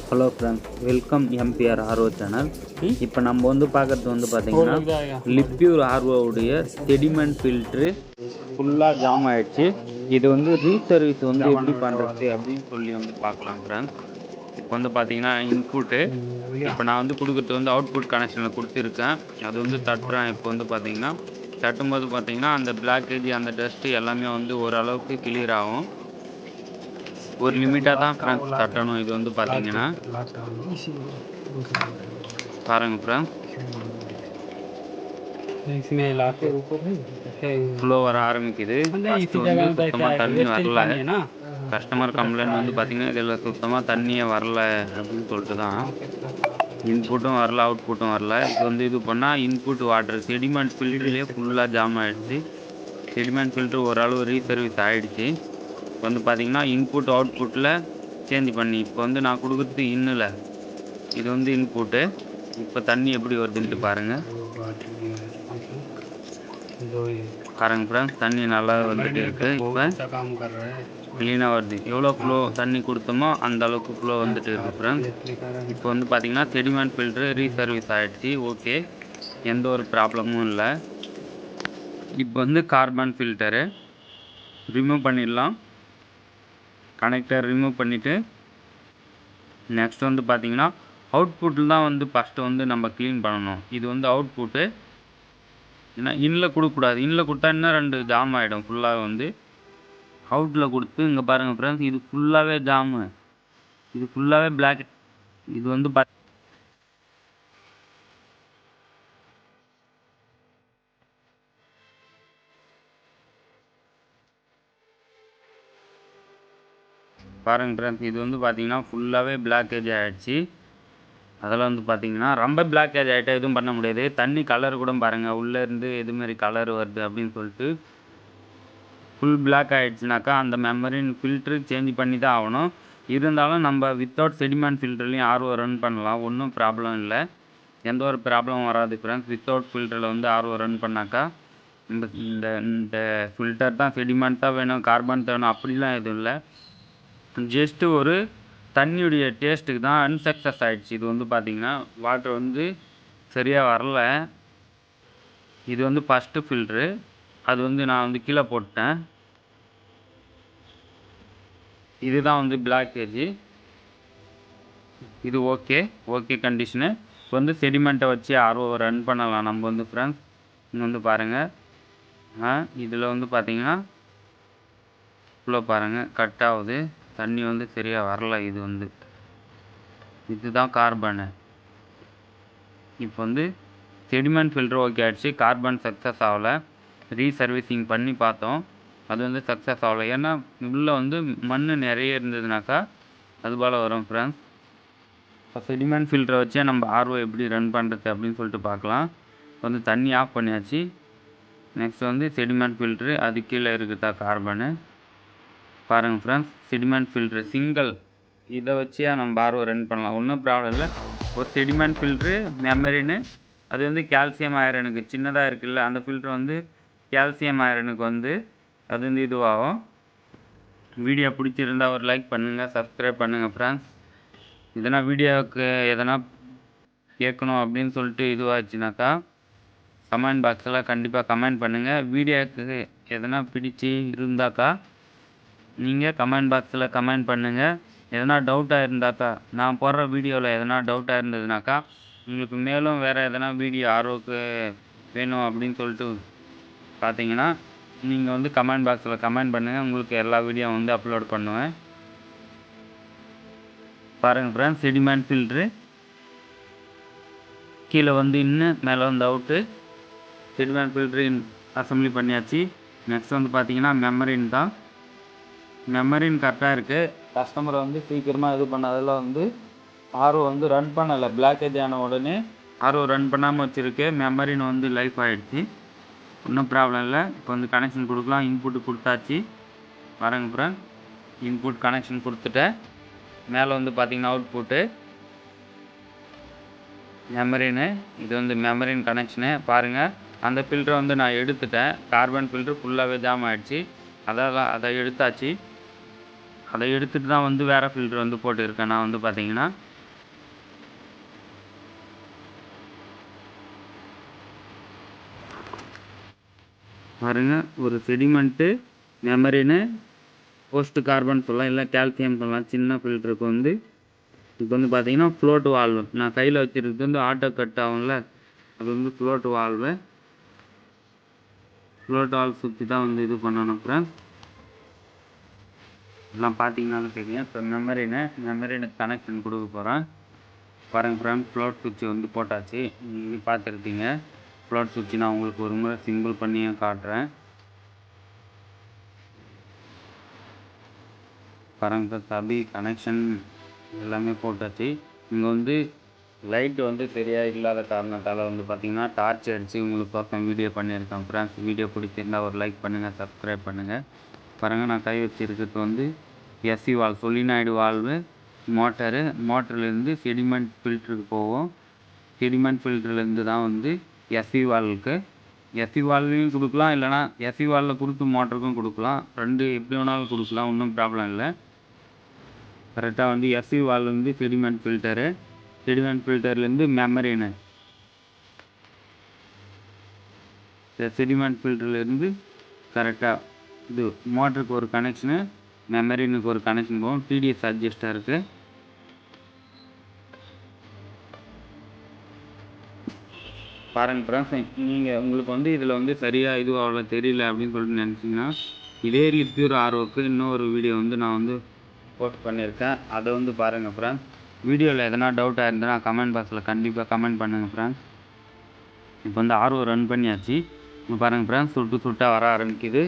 Hello friends, welcome MBR RO channel. இப்போ நம்ம வந்து பார்க்குறது வந்து பார்த்தீங்கன்னா லிப்யூர் ஆர்ஓவுடைய செடிமெண்ட் ஃபில்ட்ரு ஃபுல்லாக ஜாம் ஆகிடுச்சு. இது வந்து ரீசர்வீஸ் வந்து எப்படி பண்ணுறது அப்படின்னு சொல்லி வந்து பார்க்கலாம் ஃப்ரெண்ட்ஸ். இப்போ வந்து பார்த்தீங்கன்னா இன்புட்டு, இப்போ நான் வந்து கொடுக்குறது வந்து அவுட்புட் கனெக்ஷனில் கொடுத்துருக்கேன். அது வந்து தட்டுறேன். இப்போ வந்து பார்த்தீங்கன்னா தட்டும்போது பார்த்தீங்கன்னா அந்த பிளாக்கேஜ் அந்த டஸ்ட்டு எல்லாமே வந்து ஓரளவுக்கு கிளியர் ஆகும். ஒரு லிமிட்டாக தான் ஃப்ரெண்ட்ஸ் தட்டணும். இது வந்து பார்த்தீங்கன்னா பாருங்கள் ஃப்ரெண்ட்ஸ், ஃப்ளோ வர ஆரம்பிக்குது. ஃபஸ்ட்டு வந்து சுத்தமாக தண்ணி வரல. கஸ்டமர் கம்ப்ளைண்ட் வந்து பார்த்தீங்கன்னா இதில் சுத்தமாக தண்ணியே வரல அப்படின்னு சொல்லிட்டு தான். இன்புட்டும் வரல, அவுட்புட்டும் வரல. இது வந்து இது பண்ணால் இன்புட் வாட்டர் செடிமெண்ட் ஃபில்ட்ருலேயே ஃபுல்லாக ஜாம் ஆகிடுச்சு. செடிமெண்ட் ஃபில்ட்ரு ஓரளவு ரீசர்வீஸ் ஆகிடுச்சு. இப்போ வந்து பார்த்தீங்கன்னா இன்புட் அவுட்புட்டில் சேஞ்ச் பண்ணி இப்போ வந்து நான் கொடுக்குறது இன்னில், இது வந்து இன்புட்டு. இப்போ தண்ணி எப்படி வருதுன்ட்டு பாருங்கள். பாருங்கள் ஃப்ரெண்ட்ஸ், தண்ணி நல்லா வந்துட்டு இருக்குது. இப்போ க்ளீனாக வருது. எவ்வளோ ஃப்ளோ தண்ணி கொடுத்தோமோ அந்த அளவுக்கு ஃப்ளோ வந்துட்டு இருக்குது ஃப்ரெண்ட்ஸ். இப்போ வந்து பார்த்தீங்கன்னா செடிமெண்ட் ஃபில்ட்ரு ரீசர்வீஸ் ஆகிடுச்சு. ஓகே, எந்த ஒரு ப்ராப்ளமும் இல்லை. இப்போ வந்து கார்பன் ஃபில்டரு ரிமூவ் பண்ணிடலாம். கனெக்டர் ரிமூவ் பண்ணிவிட்டு நெக்ஸ்ட் வந்து பார்த்தீங்கன்னா அவுட்புட்டில் தான் வந்து ஃபஸ்ட்டு வந்து நம்ம க்ளீன் பண்ணணும். இது வந்து அவுட்புட்டு. ஏன்னா இன்னில் கொடுக்கக்கூடாது. இன்னில் கொடுத்தா இன்னும் 2 ஜாம் ஆகிடும். ஃபுல்லாக வந்து அவுட்டில் கொடுத்து இங்கே பாருங்கள் ஃப்ரெண்ட்ஸ், இது ஃபுல்லாகவே ஜாமு, இது ஃபுல்லாகவே பிளாக். இது வந்து பாருங்கள் ஃப்ரெண்ட்ஸ், இது வந்து பார்த்தீங்கன்னா ஃபுல்லாகவே பிளாக்கேஜ் ஆகிடுச்சு. அதெல்லாம் வந்து பார்த்தீங்கன்னா ரொம்ப பிளாக்கேஜ் ஆகிட்டா எதுவும் பண்ண முடியாது. தண்ணி கலர் கூட பாருங்கள், உள்ளேருந்து எதுமாரி கலர் வருது அப்படின்னு சொல்லிட்டு. ஃபுல் பிளாக் ஆகிடுச்சுனாக்கா அந்த மெமரின் ஃபில்ட்ரு சேஞ்ச் பண்ணி தான் ஆகணும். இருந்தாலும் நம்ம வித்தவுட் செடிமெண்ட் ஃபில்டர்லையும் ஆர்ஓ ரன் பண்ணலாம், ஒன்றும் ப்ராப்ளம் இல்லை. எந்த ஒரு ப்ராப்ளமும் வராது ஃப்ரெண்ட்ஸ். வித்தவுட் ஃபில்டரில் வந்து ஆர்ஓ ரன் பண்ணாக்கா இந்த இந்த இந்த ஃபில்டர் தான் செடிமெண்ட்டாக வேணும், கார்பன் வேணும் அப்படிலாம் எதுவும் இல்லை. ஜஸ்ட்டு ஒரு தண்ணியுடைய டேஸ்ட்டுக்கு தான் அன்சக்ஸஸ் ஆகிடுச்சு. இது வந்து பார்த்திங்கன்னா வாட்டர் வந்து சரியாக வரல. இது வந்து ஃபஸ்ட்டு ஃபில்ட்ரு, அது வந்து நான் வந்து கீழே போட்டேன். இதுதான் வந்து பிளாக்கேஜ். இது ஓகே கண்டிஷனு. இப்போ வந்து செடிமெண்ட்டை வச்சு ஆர்ஓ ரன் பண்ணலாம் நம்ம வந்து ஃப்ரெண்ட்ஸ். இங்கே வந்து பாருங்கள், இதில் வந்து பார்த்திங்கன்னா இவ்வளோ பாருங்கள் கட் ஆகுது. தண்ணி வந்து சரியாக வரல. இது வந்து இதுதான் கார்பனு. இப்போ வந்து செடிமெண்ட் ஃபில்ட்ரு ஓகே ஆகிடுச்சு. கார்பன் சக்ஸஸ் ஆகலை. ரீசர்வீசிங் பண்ணி பார்த்தோம், அது வந்து சக்ஸஸ் ஆகலை. ஏன்னா உள்ளே வந்து மண் நிறைய இருந்ததுனாக்கா அது போல் வரும் ஃப்ரெண்ட்ஸ். இப்போ செடிமெண்ட் ஃபில்டரை வச்சே நம்ம ஆர்ஓ எப்படி ரன் பண்ணுறது அப்படின்னு சொல்லிட்டு பார்க்கலாம். வந்து தண்ணி ஆஃப் பண்ணியாச்சு. நெக்ஸ்ட் வந்து செடிமெண்ட் ஃபில்ட்ரு, அது கீழே இருக்குதா கார்பனு. பாருங்கள் ஃப்ரெண்ட்ஸ், செடிமெண்ட் ஃபில்ட்ரு சிங்கிள், இதை வச்சே நம்ம ஆர்ஓ ரன் பண்ணலாம், ஒன்றும் ப்ராப்ளம் இல்லை. ஒரு செடிமெண்ட் ஃபில்ட்ரு மெமரின்னு, அது வந்து கால்சியம் ஐரனுக்கு சின்னதாக இருக்குல்ல, அந்த ஃபில்ட்ரு வந்து கால்சியம் ஐரனுக்கு வந்து அது வந்து இதுவாகும். வீடியோ பிடிச்சிருந்தால் ஒரு லைக் பண்ணுங்கள், சப்ஸ்கிரைப் பண்ணுங்கள் ஃப்ரெண்ட்ஸ். எதனா வீடியோவுக்கு எதனா கேட்கணும் அப்படின்னு சொல்லிட்டு இதுவாச்சுனாக்கா கமெண்ட் பாக்ஸில் கண்டிப்பாக கமெண்ட் பண்ணுங்கள். வீடியோவுக்கு எதனா பிடிச்சி இருந்தாக்கா நீங்கள் கமெண்ட் பாக்ஸில் கமெண்ட் பண்ணுங்கள். எதனா டவுட்டாக இருந்தாக்கா, நான் போடுற வீடியோவில் எதனா டவுட்டாக இருந்ததுனாக்கா, உங்களுக்கு மேலும் வேறு எதனா வீடியோ ஆர்ஓக்கு வேணும் அப்படின்னு சொல்லிட்டு பார்த்தீங்கன்னா நீங்கள் வந்து கமெண்ட் பாக்ஸில் கமெண்ட் பண்ணுங்கள். உங்களுக்கு எல்லா வீடியோ வந்து அப்லோட் பண்ணுவேன். பாருங்கள் ஃப்ரெண்ட்ஸ், செடிமெண்ட் ஃபில்ட்ரு கீழே வந்து இன்னும் மேலே வந்து அவுட்டு. செடிமெண்ட் ஃபில்ட்ரு அசம்பிளி பண்ணியாச்சு. நெக்ஸ்ட் வந்து பார்த்தீங்கன்னா மெமரின் தான். மெமரின் கரெக்டாக இருக்குது. கஸ்டமரை வந்து சீக்கிரமாக இது பண்ணதில் வந்து ஆர்ஓ வந்து ரன் பண்ணலை. பிளாக்கேஜ் ஆன உடனே ஆர்ஓ ரன் பண்ணாமல் வச்சுருக்கு. மெமரின் வந்து லைஃப் ஆகிடுச்சு, ஒன்றும் ப்ராப்ளம் இல்லை. இப்போ வந்து கனெக்ஷன் கொடுக்கலாம். இன்புட்டு கொடுத்தாச்சு. பாருங்க ஃப்ரெண்ட், இன்புட் கனெக்ஷன் கொடுத்துட்டேன். மேலே வந்து பார்த்திங்கன்னா அவுட்புட்டு மெமரின்னு, இது வந்து மெமரின் கனெக்ஷனு. பாருங்கள், அந்த ஃபில்டரை வந்து நான் எடுத்துட்டேன். கார்பன் ஃபில்ட்ரு ஃபுல்லாகவே ஜாம் ஆகிடுச்சு. அதை எடுத்தாச்சு. அதை எடுத்துகிட்டு தான் வந்து வேறு ஃபில்ட்ரு வந்து போட்டுருக்கேன் நான் வந்து பார்த்திங்கன்னா. பாருங்கள், ஒரு செடிமெண்ட்டு, மெமரின்னு, போஸ்ட் கார்பன் சொல்லலாம், இல்லை கால்சியம் சொல்லலாம். சின்ன ஃபில்டருக்கு வந்து இப்போ வந்து பார்த்தீங்கன்னா ஃப்ளோட் வால்வு. நான் கையில் வச்சுருக்கிறது வந்து ஆட்டோ கட் ஆகும்ல, அது வந்து ஃப்ளோட் வால்வு. ஃப்ளோட் வால்வ் சுற்றி தான் வந்து இது பண்ணணும் ஃப்ரெண்ட்ஸ். எல்லாம் பார்த்தீங்கன்னாலும் தெரியும். இப்போ மெமரினுக்கு கனெக்ஷன் கொடுக்க போகிறேன். பாருங்கள் ஃப்ரெண்ட்ஸ், ஃப்ளோட் சுவிட்ச் வந்து போட்டாச்சு. நீங்கள் பார்த்துருப்பீங்க. ஃப்ளோட் சுவிட்ச் நான் உங்களுக்கு ஒரு முறை சிம்பிள் பண்ணியும் காட்டுறேன். பாருங்கள், தபி கனெக்ஷன் எல்லாமே போட்டாச்சு. இங்கே வந்து லைட்டு வந்து சரியாக இல்லாத காரணத்தால் வந்து பார்த்திங்கன்னா டார்ச் அடித்து உங்களுக்கு பக்கம் வீடியோ பண்ணியிருக்கேன் ஃப்ரெண்ட்ஸ். வீடியோ பிடிச்சிருந்தால் ஒரு லைக் பண்ணுங்கள், சப்ஸ்கிரைப் பண்ணுங்கள். பாருங்கள், நான் கை வச்சுருக்கிறது வந்து SC valve, solenoid valve motor. மோட்டர்லேருந்து செடிமெண்ட் ஃபில்டருக்கு போகும். செடிமெண்ட் ஃபில்டர்லேருந்து தான் வந்து எஸ்சி வால்வுக்கு. எஸ்சி வால்வையும் கொடுக்கலாம், இல்லைனா எஸ்சி வால்வில் கொடுத்து மோட்டருக்கும் கொடுக்கலாம். ரெண்டு எப்படி வேணாலும் கொடுக்கலாம், ஒன்றும் ப்ராப்ளம் இல்லை. கரெக்டாக வந்து எஸ்சி வால்வு வந்து செடிமெண்ட் ஃபில்டரு, செடிமெண்ட் ஃபில்டர்லேருந்து மெமரின்னு, செடிமெண்ட் ஃபில்டர்லேருந்து கரெக்டாக இது மோட்டருக்கு ஒரு கனெக்ஷனு, மெமரினுக்கு ஒரு கனெக்ஷன் போகும். டிடிஎஸ் அட்ஜஸ்டாக இருக்குது. பாருங்கள் ஃப்ரெண்ட்ஸ், நீங்கள் உங்களுக்கு வந்து இதில் வந்து சரியாக இது அவ்வளோ தெரியல அப்படின்னு சொல்லிட்டு நினச்சிங்கன்னா, இதே ரிப்பேர் ஆர்ஓக்கு இன்னொரு வீடியோ வந்து நான் வந்து போஸ்ட் பண்ணியிருக்கேன். அதை வந்து பாருங்கள் ஃப்ரெண்ட்ஸ். வீடியோவில் எதனா டவுட்டாக இருந்ததுன்னா கமெண்ட் பாக்ஸில் கண்டிப்பாக கமெண்ட் பண்ணுங்கள் ஃப்ரெண்ட்ஸ். இப்போ வந்து ஆர்ஓ ரன் பண்ணியாச்சு. இப்போ பாருங்கள் ஃப்ரெண்ட்ஸ், சுட்டாக வர ஆரம்பிக்குது.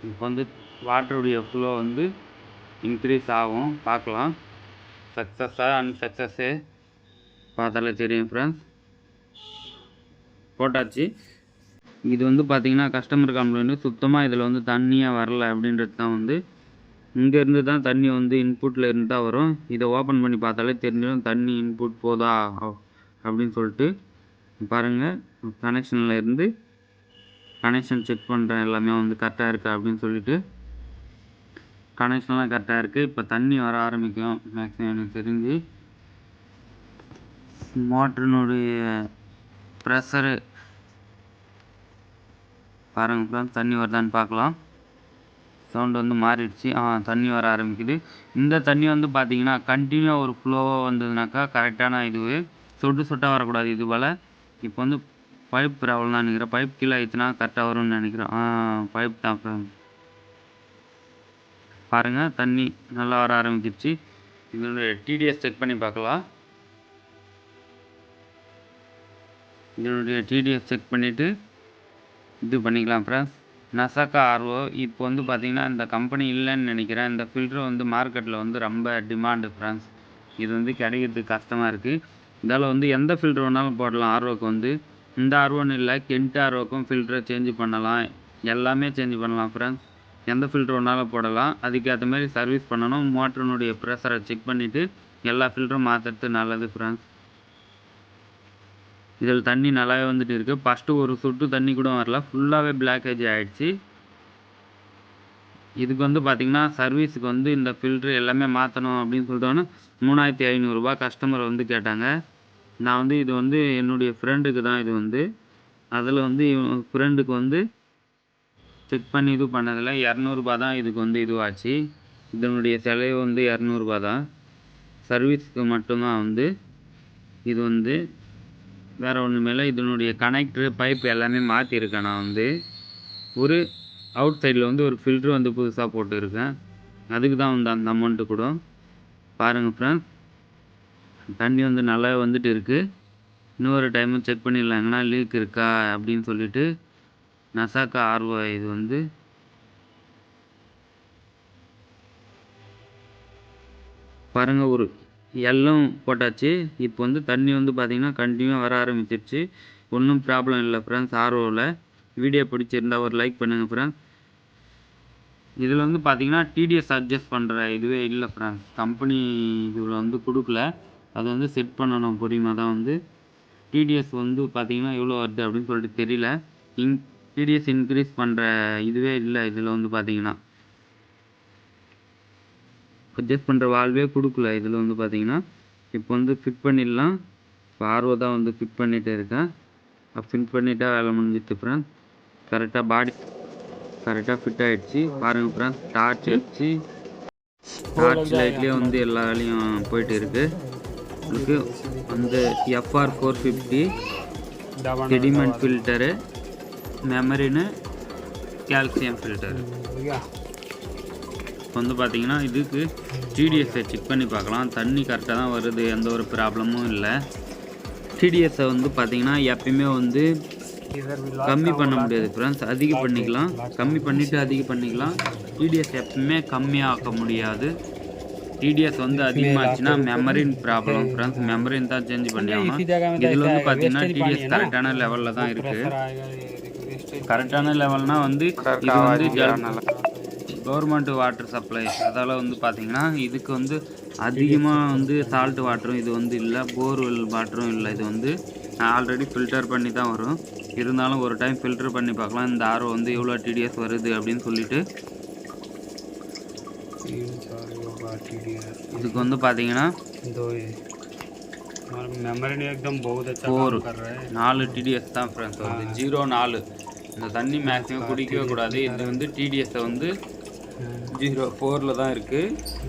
இப்போ வந்து வாட்டருடைய ஃப்ளோ வந்து இன்க்ரீஸ் ஆகும். பார்க்கலாம், சக்ஸஸாக அன்சக்ஸஸ்ஸு பார்த்தாலே தெரியும் ஃப்ரெண்ட்ஸ். போட்டாச்சு. இது வந்து பார்த்திங்கன்னா கஸ்டமர் கம்ப்ளைண்ட், சுத்தமாக இதில் வந்து தண்ணியாக வரல அப்படின்றது தான் வந்து. இங்கேருந்து தான் தண்ணி வந்து இன்புட்டில் இருந்து தான் வரும். இதை ஓப்பன் பண்ணி பார்த்தாலே தெரிஞ்சிடும் தண்ணி இன்புட் போதா அப்படின்னு சொல்லிட்டு. பாருங்கள், கனெக்ஷனில் இருந்து கனெக்ஷன் செக் பண்ணுறேன், எல்லாமே வந்து கரெக்டாக இருக்கா அப்படின்னு சொல்லிட்டு. கனெக்ஷன்லாம் கரெக்டாக இருக்குது. இப்போ தண்ணி வர ஆரம்பிக்கும் மேக்ஸிமம் எனக்கு தெரிஞ்சு. மோட்டரினுடைய ப்ரெஷரு பாருங்கள், தண்ணி வருதான்னு பார்க்கலாம். சவுண்டு வந்து மாறிடுச்சு. தண்ணி வர ஆரம்பிக்குது. இந்த தண்ணி வந்து பார்த்திங்கன்னா கண்டினியூவாக ஒரு ஃப்ளோவாக வந்ததுனாக்கா கரெக்டான இது. சொட்டாக வரக்கூடாது இது போல். இப்போ வந்து பைப் ப்ராப்ளம் தான் நினைக்கிறேன். பைப் கீழே ஆயிடுச்சுன்னா கரெக்டாக வரும்னு நினைக்கிறேன். பைப் தான். பாருங்கள், தண்ணி நல்லா வர ஆரம்பிச்சிருச்சு. இதனுடைய டிடிஎஸ் செக் பண்ணி பார்க்கலாம். இதனுடைய டிடிஎஸ் செக் பண்ணிவிட்டு இது பண்ணிக்கலாம் ஃப்ரெண்ட்ஸ். நசாக்கா ஆர்ஓ இப்போ வந்து பார்த்திங்கன்னா இந்த கம்பெனி இல்லைன்னு நினைக்கிறேன். இந்த ஃபில்ட்ரு வந்து மார்க்கெட்டில் வந்து ரொம்ப டிமாண்டு ஃப்ரெண்ட்ஸ். இது வந்து கிடைக்கிறதுக்கு கஷ்டமாக இருக்குது. இதால் வந்து எந்த ஃபில்ட்ரு வேணாலும் போடலாம் ஆர்ஓக்கு வந்து. இந்த ஆர்ஓன்னு இல்லை, கென்ட் ஆர்ஓக்கும் ஃபில்டரை சேஞ்ச் பண்ணலாம், எல்லாமே சேஞ்ச் பண்ணலாம் ஃப்ரெண்ட்ஸ். எந்த ஃபில்ட்ரு வேணாலும் போடலாம். அதுக்கேற்ற மாதிரி சர்வீஸ் பண்ணணும். மோட்டருனுடைய ப்ரெஷரை செக் பண்ணிவிட்டு எல்லா ஃபில்டரும் மாற்றுறது நல்லது ஃப்ரெண்ட்ஸ். இதில் தண்ணி நல்லாவே வந்துட்டு இருக்குது. ஃபஸ்ட்டு ஒரு சொட்டு தண்ணி கூட வரல, ஃபுல்லாகவே பிளாக்கேஜ் ஆகிடுச்சு. இதுக்கு வந்து பார்த்திங்கன்னா சர்வீஸுக்கு வந்து இந்த ஃபில்ட்ரு எல்லாமே மாற்றணும் அப்படின்னு சொல்லிட்டோன்னா 3500 கஸ்டமர் வந்து கேட்டாங்க. நான் வந்து இது வந்து என்னுடைய ஃப்ரெண்டுக்கு தான் இது வந்து. அதில் வந்து ஃப்ரெண்டுக்கு வந்து செக் பண்ணி இது பண்ணதில் 200 தான் இதுக்கு வந்து இதுவாச்சு. இதனுடைய செலவு வந்து 200 தான். சர்வீஸுக்கு மட்டும்தான் வந்து இது வந்து, வேறு ஒன்றுமேல. இதனுடைய கனெக்டரு பைப் எல்லாமே மாற்றிருக்கேன். நான் வந்து ஒரு அவுட் சைடில் வந்து ஒரு ஃபில்ட்ரு வந்து புதுசாக போட்டுருக்கேன். அதுக்கு தான் வந்து அந்த அமௌண்ட்டு கூட. பாருங்கள் ஃப்ரெண்ட்ஸ், தண்ணி வந்து நல்லா வந்துட்டு இருக்குது. இன்னொரு டைமும் செக் பண்ணிடலாம் எங்கன்னா லீக் இருக்கா அப்படின்னு சொல்லிட்டு. நசாக்கா ஆர்ஓ இது வந்து பாருங்கள், ஒரு எல்லும் போட்டாச்சு. இப்போ வந்து தண்ணி வந்து பார்த்திங்கன்னா கண்டினியூவாக வர ஆரம்பிச்சிருச்சு. ஒன்றும் ப்ராப்ளம் இல்லை ஃப்ரெண்ட்ஸ் ஆர்ஓவில். வீடியோ பிடிச்சிருந்தால் ஒரு லைக் பண்ணுங்கள் ஃப்ரெண்ட்ஸ். இதில் வந்து பார்த்திங்கன்னா டிடிஎஸ் அட்ஜஸ்ட் பண்ணுற இதுவே இல்லை ஃப்ரெண்ட்ஸ். கம்பெனி இதில் வந்து கொடுக்கல. அது வந்து செட் பண்ணணும் பொறுமையாக தான் வந்து. டிடிஎஸ் வந்து பார்த்திங்கன்னா எவ்வளோ வருது அப்படின்னு சொல்லிட்டு தெரியல. டிடிஎஸ் இன்க்ரீஸ் பண்ணுற இதுவே இல்லை இதில் வந்து பார்த்திங்கன்னா. அட்ஜஸ்ட் பண்ணுற வால்வே கொடுக்கல இதில் வந்து பார்த்திங்கன்னா. இப்போ வந்து ஃபிட் பண்ணிடலாம். இப்போ ஆர்ஓ தான் வந்து ஃபிட் பண்ணிகிட்டே இருக்கேன். ஃபிட் பண்ணிட்டா வேலை முடிஞ்சிட்டு ஃப்ரெண்ட்ஸ். கரெக்டாக பாடி கரெக்டாக ஃபிட் ஆகிடுச்சு பாருங்கள் ஃப்ரெண்ட்ஸ். டார்ச் வச்சு டார்ச் லைட்லேயே வந்து எல்லா வேலையும் போயிட்டு இருக்குது. உங்களுக்கு வந்து FR 450 செடிமெண்ட் ஃபில்டரு, மெமரின்னு கால்சியம் ஃபில்டரு. இப்போ வந்து பார்த்தீங்கன்னா இதுக்கு டிடிஎஸை செக் பண்ணி பார்க்கலாம். தண்ணி கரெக்டாக தான் வருது, எந்த ஒரு ப்ராப்ளமும் இல்லை. டிடிஎஸை வந்து பார்த்தீங்கன்னா எப்பயுமே வந்து கம்மி பண்ண முடியாது ஃப்ரெண்ட்ஸ், அதிகம் பண்ணிக்கலாம். கம்மி பண்ணிவிட்டு அதிகம் பண்ணிக்கலாம். டிடிஎஸ் எப்பவுமே கம்மியாக ஆக்க முடியாது. டிடிஎஸ் வந்து அதிகமாச்சுன்னா மெமரின் ப்ராப்ளம் ஃப்ரெண்ட்ஸ், மெமரின் தான் சேஞ்ச் பண்ணி ஆகணும். இதில் வந்து பார்த்தீங்கன்னா டிடிஎஸ் கரெக்டான லெவலில் தான் இருக்குது. கரெக்டான லெவல்னால் வந்து இது வந்து கவர்மெண்ட் வாட்டர் சப்ளை, அதால் வந்து பார்த்திங்கன்னா இதுக்கு வந்து அதிகமாக வந்து சால்ட் வாட்டரும் இது வந்து இல்லை, போர்வெல் வாட்டரும் இல்லை. இது வந்து ஆல்ரெடி ஃபில்டர் பண்ணி தான் வரும். இருந்தாலும் ஒரு டைம் ஃபில்டர் பண்ணி பார்க்கலாம் இந்த ஆர்ஓ வந்து எவ்வளோ டிடிஎஸ் வருது அப்படின்னு சொல்லிட்டு. இதுக்கு வந்து பார்த்தீங்கன்னா 4 டிடிஎஸ் தான் ஃப்ரெண்ட்ஸ் வருது. 0.4. இந்த தண்ணி மேக்ஸிமம் குடிக்கவே கூடாது. இது வந்து டிடிஎஸை வந்து 0.4 தான் இருக்குது.